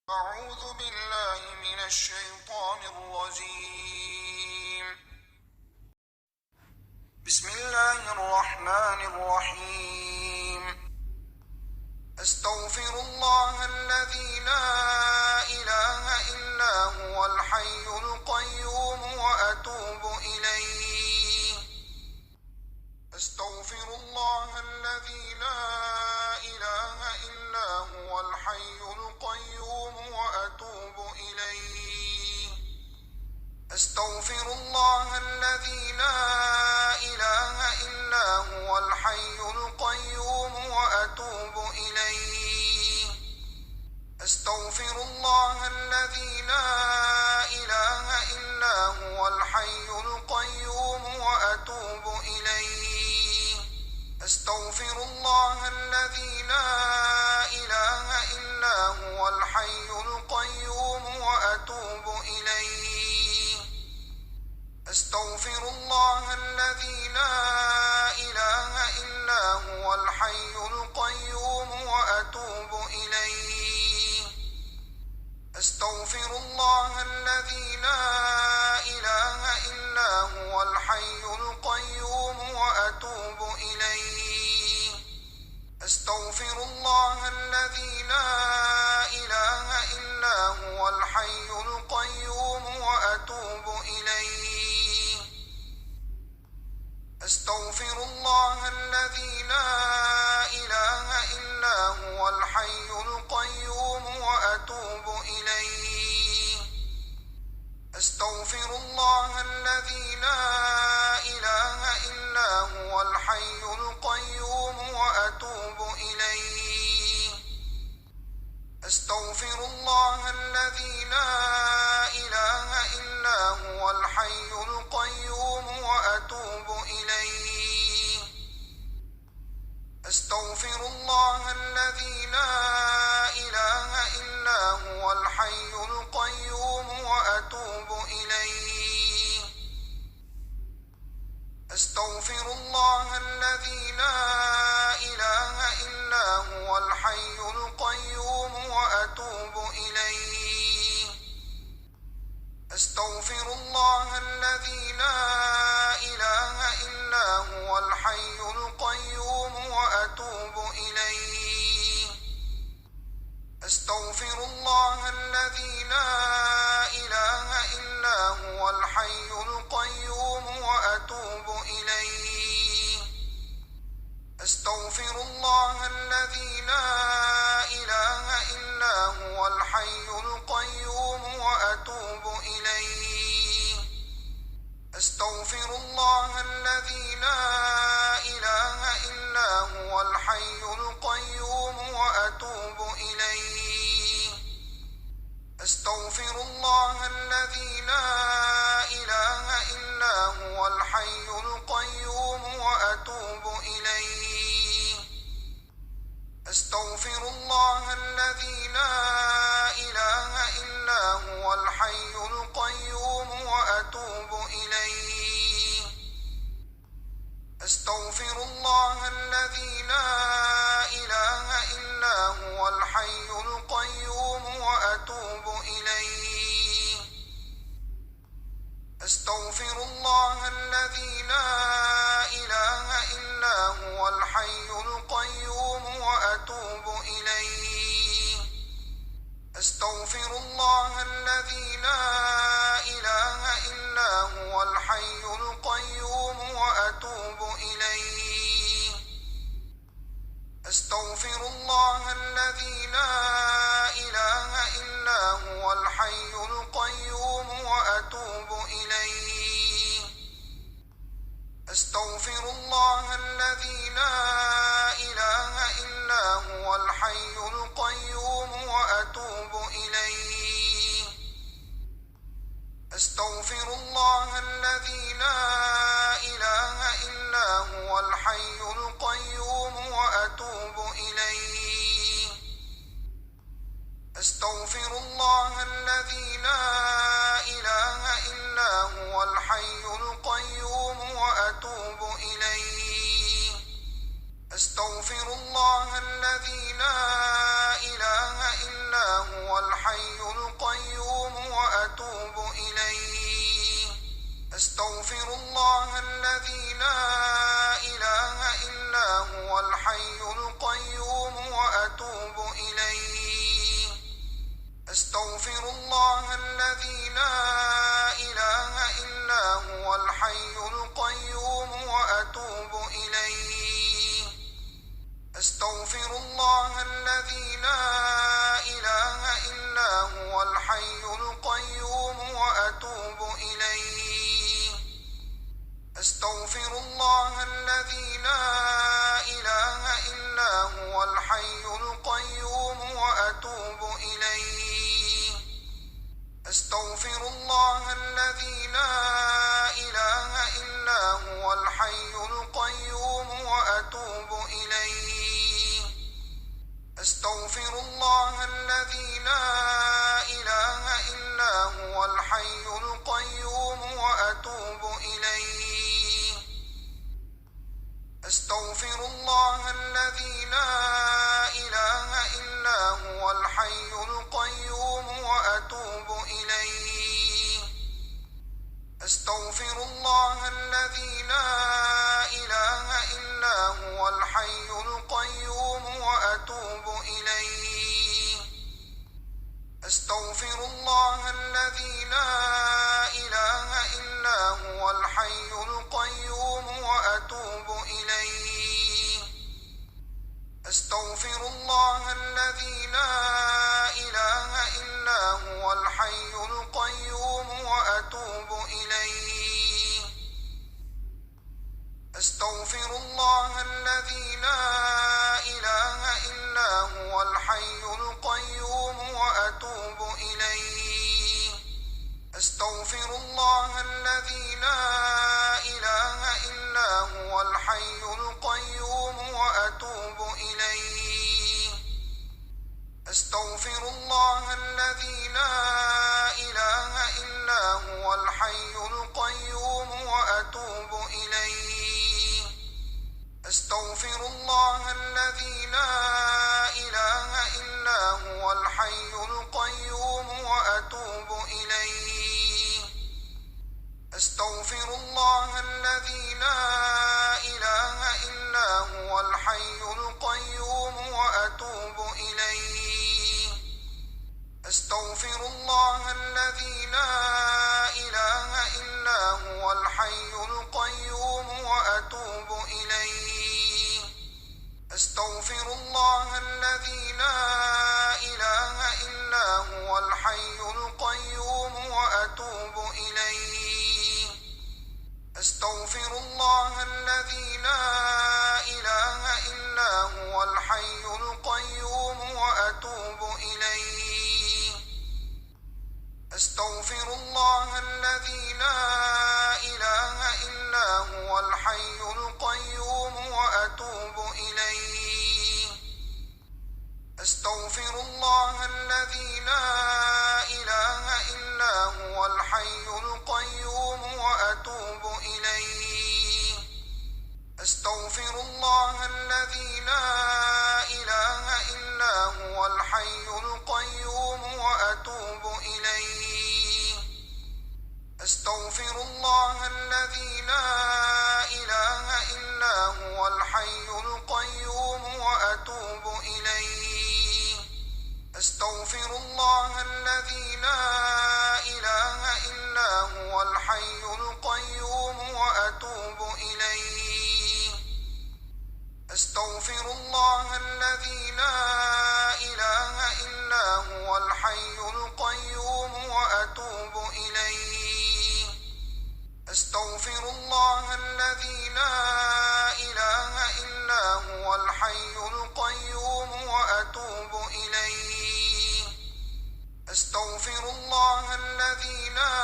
أعوذ بالله من الشيطان الرجيم. بسم الله الرحمن الرحيم. أستغفر الله الذي لا إله إلا هو الحي القيوم وأتوب إليه. أستغفر الله الذي لا إله إلا هو الحي القيوم وأتوب إليه. أستغفر الله الذي لا إله إلا هو الحي القيوم وأتوب إليه. أستغفر الله الذي لا إله إلا هو الحي القيوم وأتوب إليه. أستغفر الله الذي لا إله إلا هو الحي القيوم وأتوب إليه. أستغفر الله الذي لا إله إلا هو الحي القيوم وأتوب إليه. أستغفر الله الذي لا إله إلا هو الحي القيوم وأتوب إليه. أستغفر الله الذي لا إله إلا هو الحي القيوم وأتوب إليه. أستغفر الله الذي لا إله إلا هو الحي القيوم وأتوب إليه. أستغفر الله الذي لا إله إلا هو الحي القيوم وأتوب إليه. أستغفر الله الذي لا إله إلا هو الحي القيوم وأتوب إليه. أستغفر الله الذي لا إله إلا هو الحي القيوم وأتوب إليه. أستغفر الله الذي لا إله إلا هو الحي القيوم وأتوب إليه. أستغفر الله الذي لا إله إلا هو الحي القيوم وأتوب إليه. أستغفر الله الذي لا إله إلا هو الحي القيوم وأتوب إليه. أستغفر الله الذي لا إله إلا هو الحي القيوم وأتوب إليه. أستغفر الله الذي لا إله إلا هو الحي القيوم وأتوب إليه. أستغفر الله الذي لا إله إلا هو الحي القيوم وأتوب إليه. أستغفر الله الذي لا إله إلا هو الحي القيوم وأتوب إليه. أستغفر الله الذي لا إله إلا هو الحي القيوم وأتوب إليه. أستغفر الله الذي لا إله إلا هو الحي القيوم وأتوب إليه. أستغفر الله الذي لا إله إلا هو الحي القيوم وأتوب إليه. أستغفر الله الذي لا إله إلا هو الحي القيوم وأتوب إليه. أستغفر الله الذي لا إله إلا هو الحي القيوم وأتوب إليه. أستغفر الله الذي لا إله إلا هو الحي القيوم وأتوب إليه. أستغفر الله الذي لا إله إلا هو الحي القيوم وأتوب إليه. أستغفر الله الذي لا إله إلا هو الحي القيوم وأتوب إليه. أستغفر الله الذي لا إله إلا هو الحي القيوم وأتوب إليه. أستغفر الله الذي لا إله إلا هو الحي القيوم وأتوب إليه. أستغفر الله الذي لا إله إلا هو الحي القيوم وأتوب إليه. أستغفر الله الذي لا إله إلا هو الحي القيوم وأتوب إليه. أستغفر الله الذي لا إله إلا هو الحي القيوم وأتوب إليه. أستغفر الله الذي لا إله إلا هو الحي القيوم وأتوب إليه. أستغفر الله الذي لا إله إلا هو الحي القيوم وأتوب إليه. أستغفر الله الذي لا إله إلا هو الحي القيوم وأتوب إليه. أستغفر الله الذي لا إله إلا هو الحي القيوم وأتوب إليه. أستغفر الله الذي لا إله إلا هو الحي القيوم وأتوب إليه. أستغفر الله الذي لا إله إلا هو الحي القيوم وأتوب إليه. أستغفر الله الذي لا إله إلا هو الحي القيوم وأتوب إليه. أستغفر الله الذي لا إله إلا هو الحي القيوم وأتوب إليه. أستغفر الله الذي لا إله إلا هو الحي القيوم وأتوب إليه. أستغفر الله الذي لا إله إلا هو الحي القيوم وأتوب إليه. أستغفر الله الذي لا إله إلا هو الحي القيوم وأتوب إليه. أستغفر الله الذي لا إله إلا هو الحي القيوم وأتوب إليه. أستغفر الله الذي لا إله إلا هو الحي القيوم وأتوب إليه. أستغفر الله الذي لا إله إلا هو الحي القيوم وأتوب إليه. أستغفر الله الذي لا إله إلا هو الحي القيوم وأتوب إليه. أستغفر الله الذي لا إله إلا هو الحي القيوم وأتوب إليه. أستغفر الله الذي لا إله إلا هو الحي القيوم وأتوب إليه. أستغفر الله الذي لا إله إلا هو الحي القيوم وأتوب إليه. أستغفر الله الذي لا إله إلا هو الحي القيوم وأتوب إليه. أستغفر الله الذي لا إله إلا هو الحي القيوم وأتوب إليه. أستغفر الله الذي لا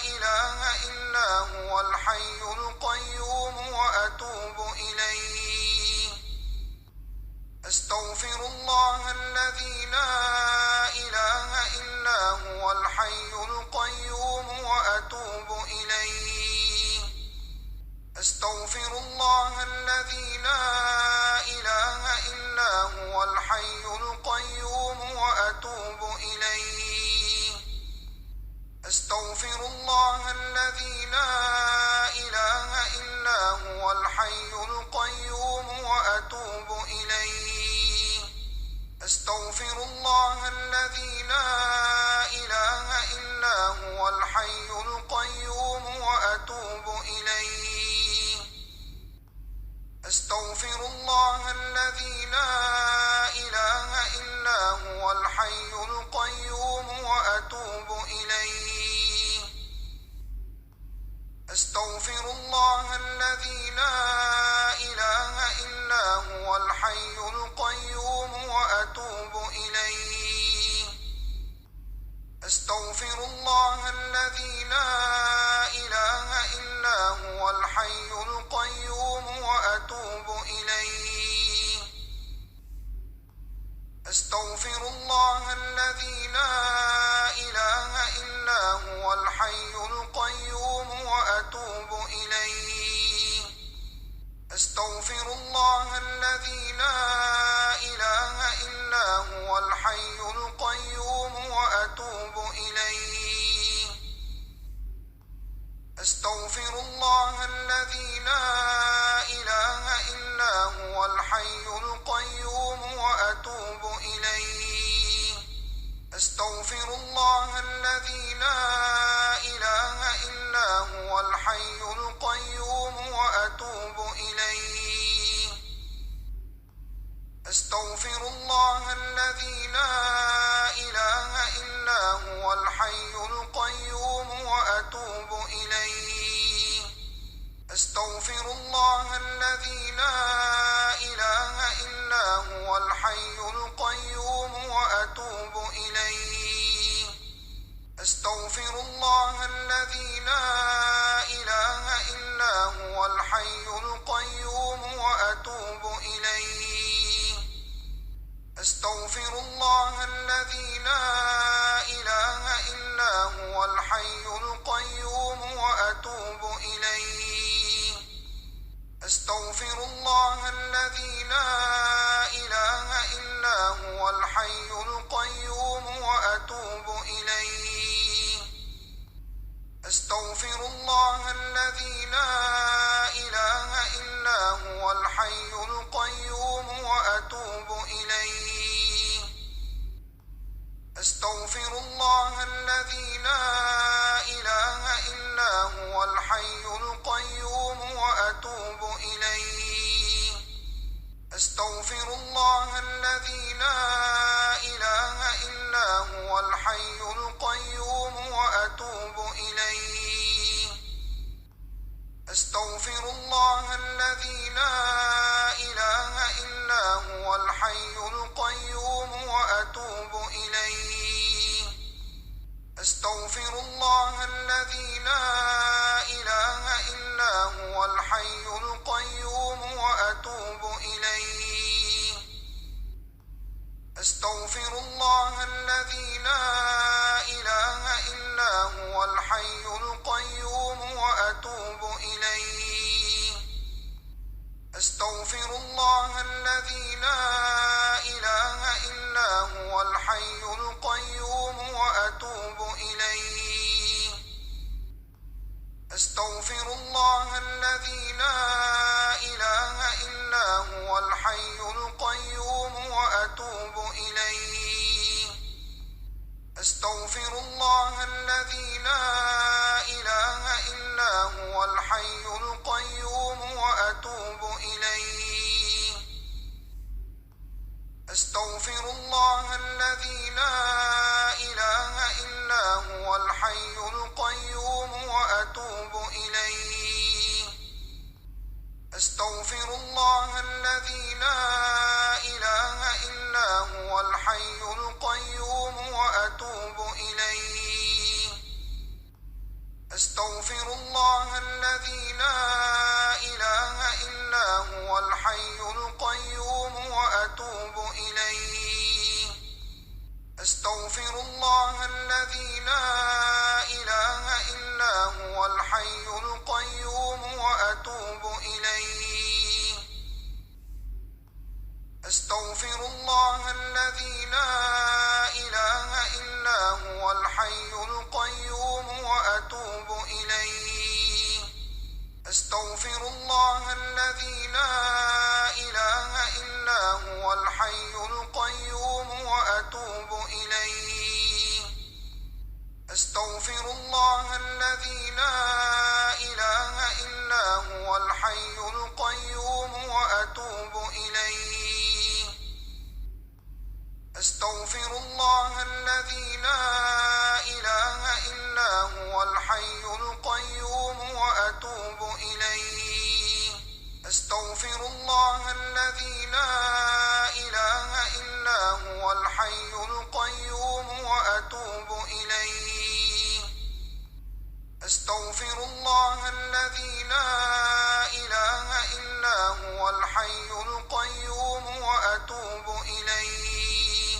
إله إلا هو الحي القيوم وأتوب إليه. أستغفر الله الذي لا إله إلا هو الحي القيوم وأتوب إليه. أستغفر الله الذي لا إله إلا هو الحي القيوم وأتوب الله الذي لا إله إلا هو الحي القيوم وأتوب إليه أستغفر الله الذي لا إله إلا هو الحي القيوم وأتوب إليه أستغفر الله الذي لا إله إلا هو الحي القيوم وأتوب إليه أستغفر الله الذي لا إله إلا هو الحي القيوم وأتوب إليه أستغفر الله الذي لا إله إلا هو الحي القيوم وأتوب إليه أستغفر الله الذي لا إله إلا هو الحي القيوم وأتوب إليه أستغفر الله الذي لا إله إلا هو الحي القيوم وأتوب إليه أستغفر الله الذي لا إله إلا هو الحي القيوم وأتوب إليه أستغفر الله الذي لا إله إلا هو الحي القيوم وأتوب إليه أستغفر الله الذي لا إله إلا هو الحي القيوم وأتوب إليه أستغفر الله الذي لا إله إلا هو الحي القيوم وأتوب إليه أستغفر الله الذي لا إله إلا هو الحي القيوم وأتوب إليه أستغفر الله الذي لا إله إلا هو الحي القيوم وأتوب إليه أستغفر الله الذي لا إله إلا هو الحي القيوم وأتوب إليه أستغفر الله الذي لا إله إلا هو الحي القيوم وأتوب إليه أستغفر الله الذي لا إله إلا هو الحي القيوم وأتوب إليه أستغفر الله الذي لا إله إلا هو الحي القيوم وأتوب إليه أستغفر الله الذي لا إله إلا هو الحي القيوم وأتوب إليه أستغفر الله الذي لا إله إلا هو الحي القيوم وأتوب إليه أستغفر الله الذي لا إله إلا هو الحي القيوم وأتوب إليه أستغفر الله الذي لا إله إلا هو الحي القيوم وأتوب إليه أستغفر الله الذي لا إله إلا هو الحي القيوم وأتوب إليه أستغفر الله الذي لا إله إلا هو الحي القيوم وأتوب إليه أستغفر الله الذي لا إله إلا هو الحي القيوم وأتوب إليه أستغفر الله الذي لا إله إلا هو الحي القيوم وأتوب إليه أستغفر الله الذي لا إله إلا هو الحي القيوم وأتوب إليه أستغفر الله الذي لا إله إلا هو الحي القيوم وأتوب إليه أستغفر الله الذي لا إله إلا هو الحي القيوم وأتوب أستغفر الله الذي لا إله إلا هو الحي القيوم وأتوب إليه. أستغفر الله الذي لا إله إلا هو الحي القيوم وأتوب إليه. أستغفر الله الذي لا إله إلا هو الحي القيوم وأتوب إليه. أستغفر الله الذي لا إله إلا هو الحي القيوم وأتوب إليه. أستغفر الله الذي لا إله إلا هو الحي القيوم وأتوب إليه.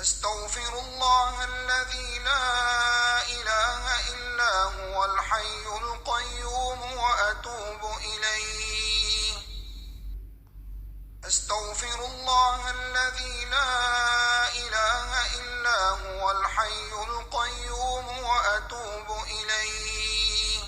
أستغفر الله الذي لا إله إلا هو الحي القيوم وأتوب إليه. أستغفر الله الذي لا إله إلا هو الحي القيوم وأتوب إليه.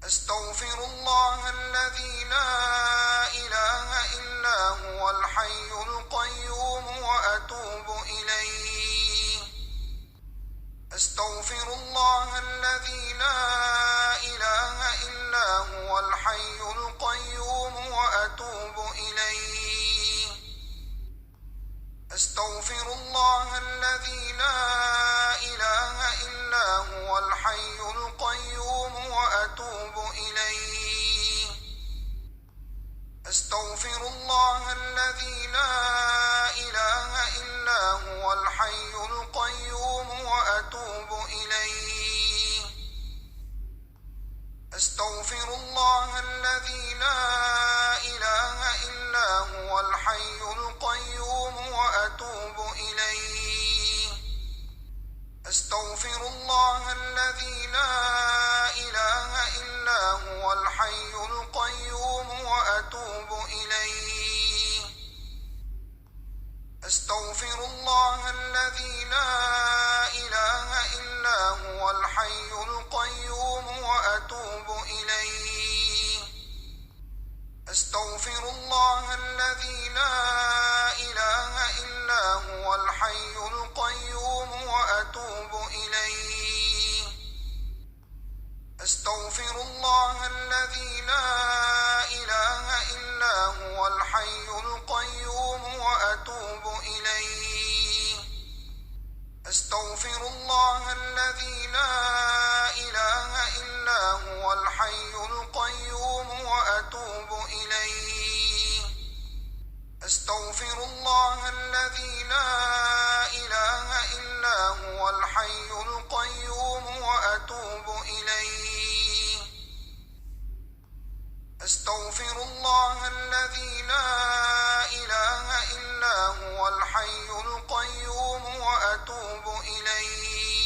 أستغفر الله الذي لا إله إلا هو الحي القيوم وأتوب إليه. أستغفر الله الذي لا إله إلا هو الحي القيوم وأتوب إليه. أستغفر الله الذي لا إله إلا هو الحي القيوم وأتوب إليه. أستغفر الله الذي لا إله إلا هو الحي القيوم وأتوب إليه. أستغفر الله الذي لا إله إلا هو الحي القيوم وأتوب إليه. أستغفر الله الذي لا إله إلا هو الحي القيوم وأتوب إليه. أستغفر الله الذي لا إله إلا هو الحي القيوم وأتوب إليه. أستغفر الله الذي لا إله إلا هو الحي القيوم وأتوب إليه. أستغفر الله الذي لا إله إلا هو الحي القيوم وأتوب إليه. أستغفر الله الذي لا إله إلا هو الحي القيوم وأتوب إليه. أستغفر الله الذي لا إله إلا هو الحي القيوم وأتوب إليه. أستغفر الله الذي لا إله إلا هو الحي القيوم وأتوب إليه.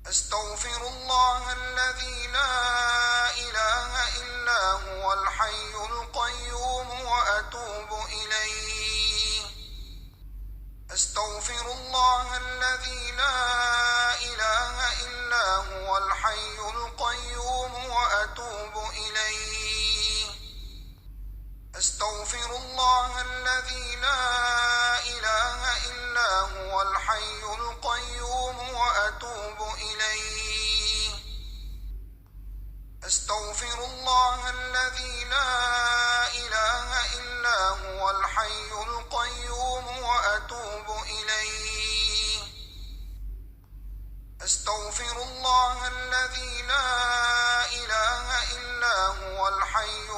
أستغفر الله الذي لا إله إلا هو الحي القيوم وأتوب إليه. أستغفر الله الذي لا إله إلا هو الحي القيوم وأتوب إليه. أستغفر الله الذي لا إله إلا هو الحي القيوم وأتوب إليه. أستغفر الله الذي لا إله إلا هو الحي القيوم وأتوب إليه. أستغفر الله الذي لا إله إلا هو الحي